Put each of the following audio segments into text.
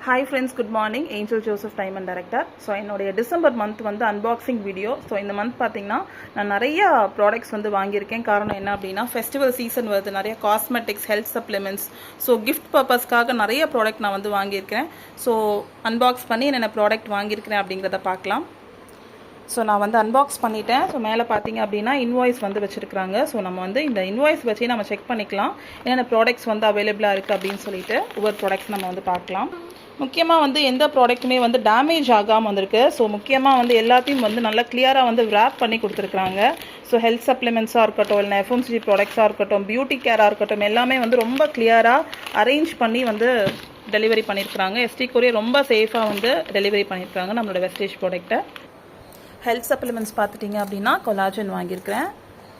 Hi friends, good morning. Angel Joseph Diamond Director. So என்னோட December month வந்து unboxing video. So இந்த month பார்த்தீங்கன்னா நான் நிறைய ப்ராடக்ட்ஸ் வந்து வாங்கியிருக்கேன். காரணம் என்ன அப்படின்னா ஃபெஸ்டிவல் சீசன் வருது, நிறைய cosmetics, health supplements, so gift பர்பஸ்க்காக நிறைய ப்ராடக்ட் நான் வந்து வாங்கியிருக்கேன். ஸோ அன்பாக்ஸ் பண்ணி என்னென்ன ப்ராடக்ட் வாங்கியிருக்கிறேன் அப்படிங்கிறத பார்க்கலாம். ஸோ நான் வந்து அன்பாக்ஸ் பண்ணிட்டேன். ஸோ மேலே பார்த்தீங்க அப்படின்னா இன்வாய்ஸ் வந்து வச்சுருக்காங்க. ஸோ நம்ம வந்து இந்த இன்வாய்ஸ் வச்சு நம்ம செக் பண்ணிக்கலாம் என்னென்ன ப்ராடக்ட்ஸ் வந்து அவைலபிளாக இருக்குது அப்படின்னு சொல்லிட்டு ஒவ்வொரு ப்ராடக்ட்ஸ் நம்ம வந்து பார்க்கலாம். முக்கியமாக வந்து எந்த ப்ராடக்ட்டுமே வந்து டேமேஜ் ஆகாமல் வந்திருக்கு. ஸோ முக்கியமாக வந்து எல்லாத்தையும் வந்து நல்லா கிளியராக வந்து ரேப் பண்ணி கொடுத்துருக்குறாங்க. ஸோ ஹெல்த் சப்ளிமெண்ட்ஸாக இருக்கட்டும், இல்லை எஃப்எம்சிஜி ப்ராடக்ட்ஸாக இருக்கட்டும், பியூட்டி கேராக இருக்கட்டும், எல்லாமே வந்து ரொம்ப கிளியராக அரேஞ்ச் பண்ணி வந்து டெலிவரி பண்ணியிருக்கிறாங்க. எஸ்டி கொரியர் ரொம்ப சேஃபாக வந்து டெலிவரி பண்ணியிருக்காங்க நம்மளோட வெஸ்டேஜ் ப்ராடக்ட்டை. ஹெல்த் சப்ளிமெண்ட்ஸ் பார்த்துட்டிங்க அப்படின்னா கொலாஜன் வாங்கியிருக்கிறேன்.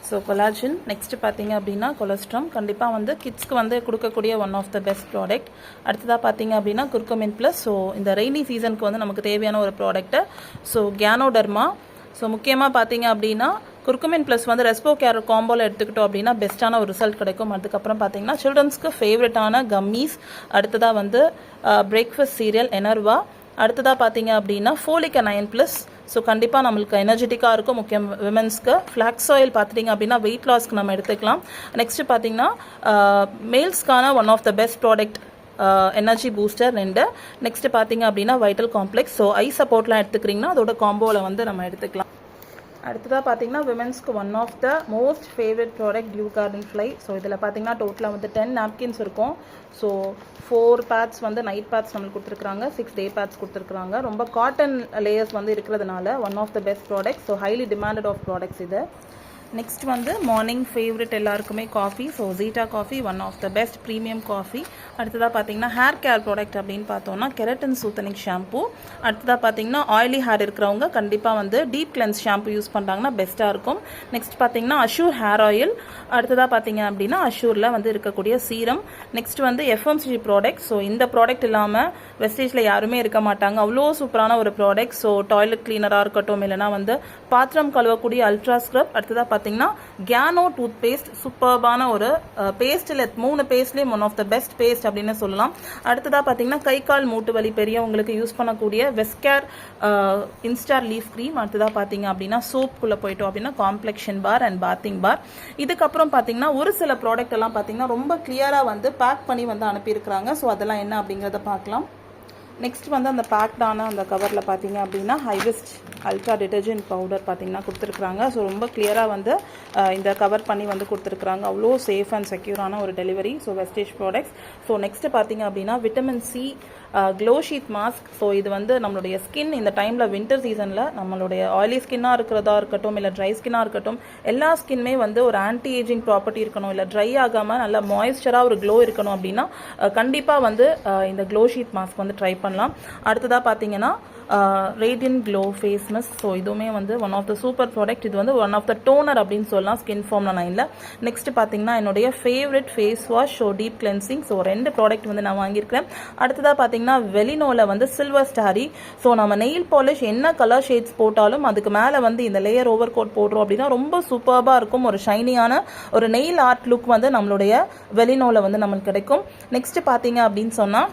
So collagen. நெக்ஸ்ட்டு பார்த்தீங்க அப்படின்னா கொலஸ்ட்ரம். கண்டிப்பாக வந்து கிட்ஸ்க்கு வந்து கொடுக்கக்கூடிய one of the best product. அடுத்ததாக பார்த்தீங்க அப்படின்னா குர்குமின் ப்ளஸ். ஸோ இந்த ரெய்னி சீசனுக்கு வந்து நமக்கு தேவையான ஒரு ப்ராடக்ட்டு. So ganoderma. ஸோ முக்கியமாக பார்த்தீங்க அப்படின்னா குர்குமின் ப்ளஸ் வந்து ரெஸ்போ கேர் காம்போவில் எடுத்துக்கிட்டோம் அப்படின்னா பெஸ்ட்டான ஒரு ரிசல்ட் கிடைக்கும். அதுக்கப்புறம் பார்த்தீங்கன்னா சில்ட்ரன்ஸ்க்கு ஃபேவரட்டான கம்மீஸ். அடுத்ததாக வந்து பிரேக்ஃபாஸ்ட் சீரியல் எனர்வா. அடுத்ததாக பார்த்தீங்க அப்படின்னா folic and iron plus. So கண்டிப்பாக நம்மளுக்கு எனர்ஜெட்டிக்காக இருக்கும். முக்கியம் விமென்ஸ்க்கு. ஃப்ளாக்ஸ் ஆயில் பார்த்துட்டிங்க அப்படின்னா வெயிட் லாஸ்க்கு நம்ம எடுத்துக்கலாம். நெக்ஸ்ட்டு பார்த்தீங்கன்னா மேல்ஸ்க்கான one of the best product energy booster 2. Next பார்த்தீங்க அப்படின்னா வைட்டல் காம்ப்ளெக்ஸ். ஸோ ஐ சப்போர்ட்லாம் எடுத்துக்கிறீங்கன்னா அதோட காம்போவில் வந்து நம்ம எடுத்துக்கலாம். அடுத்ததாக பார்த்தீங்கன்னா விமென்ஸ்க்கு one of the most favourite product blue garden fly. So இதில் பார்த்தீங்கன்னா டோட்டலாக வந்து 10 நாப்கின்ஸ் இருக்கும். ஸோ 4 பேட்ஸ் வந்து நைட் பேட்ஸ் நம்மளுக்கு கொடுத்துருக்குறாங்க, 6 டே பேட்ஸ் கொடுத்துருக்குறாங்க. ரொம்ப காட்டன் லேயர்ஸ் வந்து இருக்கிறதுனால one of the best product. So highly demanded of products இது. நெக்ஸ்ட் வந்து மார்னிங் ஃபேவரட் எல்லாருக்குமே coffee. So Zeta coffee one of the best premium coffee. அடுத்ததாக பார்த்தீங்கன்னா ஹேர் கேர் ப்ராடக்ட் அப்படின்னு பார்த்தோம்னா கெரட்டின் சூத்தனிக் ஷாம்பூ. அடுத்ததாக பார்த்தீங்கன்னா ஆயிலி ஹேர் இருக்கிறவங்க கண்டிப்பாக வந்து டீப் கிளென்ஸ் ஷாம்பூ யூஸ் பண்ணுறாங்கன்னா பெஸ்ட்டாக இருக்கும். நெக்ஸ்ட் பார்த்தீங்கன்னா அஷூர் ஹேர் ஆயில். அடுத்ததாக பார்த்தீங்க அப்படின்னா அஷூரில் வந்து இருக்கக்கூடிய சீரம். நெக்ஸ்ட் வந்து எஃப்எம்சிஜி ப்ராடக்ட். ஸோ இந்த ப்ராடக்ட் இல்லாமல் வெஸ்டேஜில் யாருமே இருக்க மாட்டாங்க. அவ்வளோ சூப்பரான ஒரு ப்ராடக்ட். ஸோ டாய்லெட் கிளீனராக இருக்கட்டும், இல்லைனா வந்து பாத்திரம் கழுவக்கூடிய அல்ட்ரா ஸ்க்ரப். அடுத்ததாக பார்த்தீங்கன்னா கேனோ டூத் பேஸ்ட். சூப்பர்பான ஒரு பேஸ்டில் 3 பேஸ்ட்லேயும் one of the best paste அப்படின்னு சொல்லலாம். அடுத்ததாக பார்த்தீங்கன்னா கை கால் மூட்டு வலி பெரியவங்களுக்கு யூஸ் பண்ணக்கூடிய வெஸ்கேர் இன்ஸ்டார் லீஃப் க்ரீம். அடுத்ததாக பார்த்தீங்க அப்படின்னா சோப்புக்குள்ளே போயிட்டோம் அப்படின்னா complexion bar and bathing bar. இதுக்கப்புறம் பார்த்தீங்கன்னா ஒரு சில ப்ராடக்ட் எல்லாம் பார்த்தீங்கன்னா ரொம்ப கிளியராக வந்து பேக் பண்ணி வந்து அனுப்பியிருக்கிறாங்க. ஸோ அதெல்லாம் என்ன அப்படிங்கிறத பார்க்கலாம். நெக்ஸ்ட் வந்து அந்த பேக்டான அந்த கவரில் பார்த்தீங்க அப்படின்னா ஹைபெஸ்ட் அல்ட்ரா டிட்டர்ஜென்ட் பவுடர் பார்த்தீங்கன்னா கொடுத்துருக்குறாங்க. ஸோ ரொம்ப கிளியராக வந்து இந்த கவர் பண்ணி வந்து கொடுத்துருக்குறாங்க. அவ்வளோ சேஃப் அண்ட் செக்யூரான ஒரு delivery. So wastage products. So next பார்த்தீங்க அப்படின்னா vitamin C glow sheet mask. So இது வந்து நம்மளுடைய ஸ்கின் இந்த டைமில் வின்டர் சீசனில் நம்மளுடைய ஆயிலி ஸ்கின்னாக இருக்கிறதா இருக்கட்டும், இல்லை ட்ரை ஸ்கின்னாக இருக்கட்டும், எல்லா ஸ்கின்மே வந்து ஒரு ஆன்டி ஏஜிங் ப்ராப்பர்ட்டி இருக்கணும், இல்லை ட்ரை ஆகாமல் நல்லா மாய்ஸ்சராக ஒரு க்ளோ இருக்கணும் அப்படின்னா கண்டிப்பாக வந்து இந்த க்ளோ ஷீட் மாஸ்க் வந்து ட்ரை பண்ணலாம். அடுத்ததாக பார்த்தீங்கன்னா radiant glow face mist. So இதுவுமே வந்து one of the super product. இது வந்து ஒன் ஆஃப் த டோனர் அப்படின்னு சொல்லலாம் ஸ்கின் ஃபார்ம்ல 9ல். நெக்ஸ்ட் பார்த்தீங்கன்னா என்னுடைய favourite face wash. So deep cleansing. So 2 product வந்து நான் வாங்கியிருக்கிறேன். அடுத்ததாக பார்த்தீங்கன்னா வெலினோவில் வந்து சில்வர் ஸ்டாரி. ஸோ நம்ம நெயில் பாலிஷ் என்ன கலர் ஷேட்ஸ் போட்டாலும் அதுக்கு மேலே வந்து இந்த லேயர் ஓவர் கோட் போடுறோம் அப்படின்னா ரொம்ப சூப்பராக இருக்கும். ஒரு ஷைனியான ஒரு நெயில் ஆர்ட் லுக் வந்து நம்மளுடைய வெலினோவில் வந்து நம்மளுக்கு கிடைக்கும். நெக்ஸ்ட் பார்த்தீங்க அப்படின்னு சொன்னால்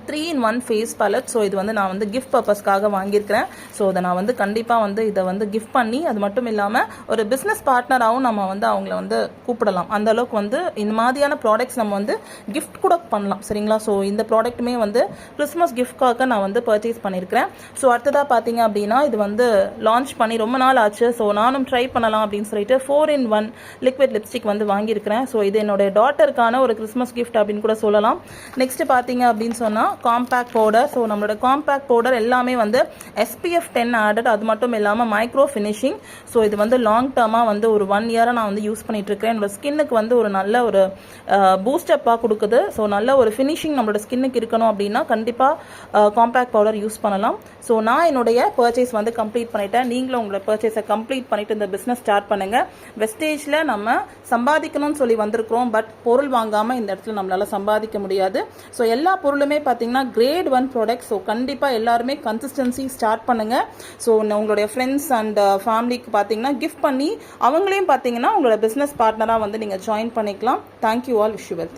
3-in-1 ஃபேஸ் பேலட். ஸோ இது வந்து நான் வந்து கிஃப்ட் பர்பஸ்க்காக வாங்கியிருக்கிறேன். ஸோ அதை நான் வந்து கண்டிப்பாக வந்து இதை வந்து கிஃப்ட் பண்ணி, அது மட்டும் இல்லாமல் ஒரு பிஸ்னஸ் பார்ட்னராகவும் நம்ம வந்து அவங்கள வந்து கூப்பிடலாம். அந்த அளவுக்கு வந்து இந்த மாதிரியான ப்ராடக்ட்ஸ் நம்ம வந்து கிஃப்ட் கூட பண்ணலாம். சரிங்களா? ஸோ இந்த ப்ராடக்ட்டுமே வந்து கிறிஸ்மஸ் கிஃப்ட்காக நான் வந்து பர்ச்சேஸ் பண்ணியிருக்கிறேன். ஸோ அடுத்ததாக பார்த்தீங்க அப்படின்னா இது வந்து லான்ச் பண்ணி ரொம்ப நாள் ஆச்சு. ஸோ நானும் ட்ரை பண்ணலாம் அப்படின்னு சொல்லிட்டு 4-in-1 லிக்விட் லிப்ஸ்டிக் வந்து வாங்கியிருக்கிறேன். ஸோ இது என்னுடைய டாட்டருக்கான ஒரு கிறிஸ்மஸ் கிஃப்ட் அப்படின்னு கூட சொல்லலாம். நெக்ஸ்ட் பார்த்தீங்க அப்படின்னு சொன்னால் காம்பேக்ட் பவுடர். ஸோ நம்மளோட காம்பேக்ட் பவுடர் எல்லாமே வந்து SPF 10 ஆடட். அது மட்டும் இல்லாமல் மைக்ரோ ஃபினிஷிங். ஸோ இது வந்து லாங் டேர்மாக வந்து ஒரு 1 இயராக நான் வந்து யூஸ் பண்ணிட்டு இருக்கேன். என்னோட ஸ்கின்னுக்கு வந்து ஒரு நல்ல ஒரு பூஸ்டப்பாக கொடுக்குது. ஸோ நல்ல ஒரு ஃபினிஷிங் நம்மளோட ஸ்கின்னுக்கு இருக்கணும் அப்படின்னா கண்டிப்பாக காம்பேக்ட் பவுடர் யூஸ் பண்ணலாம். ஸோ நான் என்னுடைய பர்ச்சேஸ் வந்து கம்ப்ளீட் பண்ணிட்டேன். நீங்களும் உங்களோட பர்ச்சேஸை கம்ப்ளீட் பண்ணிட்டு இந்த பிஸ்னஸ் ஸ்டார்ட் பண்ணுங்க. வெஸ்டேஜில் நம்ம சம்பாதிக்கணும்னு சொல்லி வந்திருக்கிறோம். பட் பொருள் வாங்காமல் இந்த இடத்துல நம்மளால சம்பாதிக்க முடியாது. ஸோ எல்லா பொருளுமே பார்த்தீங்கன்னா கிரேட் 1 ப்ராடக்ட். ஸோ கண்டிப்பாக எல்லாருமே கன்சிஸ்டன்சி ஸ்டார்ட் பண்ணுங்க. ஸோ உங்களுடைய ஃப்ரெண்ட்ஸ் அண்ட் ஃபேமிலிக்கு பார்த்தீங்கன்னா கிஃப்ட் பண்ணி அவங்களையும் பார்த்தீங்கன்னா உங்களோட பிஸ்னஸ் பார்ட்னராக வந்து நீங்கள் ஜாயின் பண்ணிக்கலாம். Thank you all. Wish you well.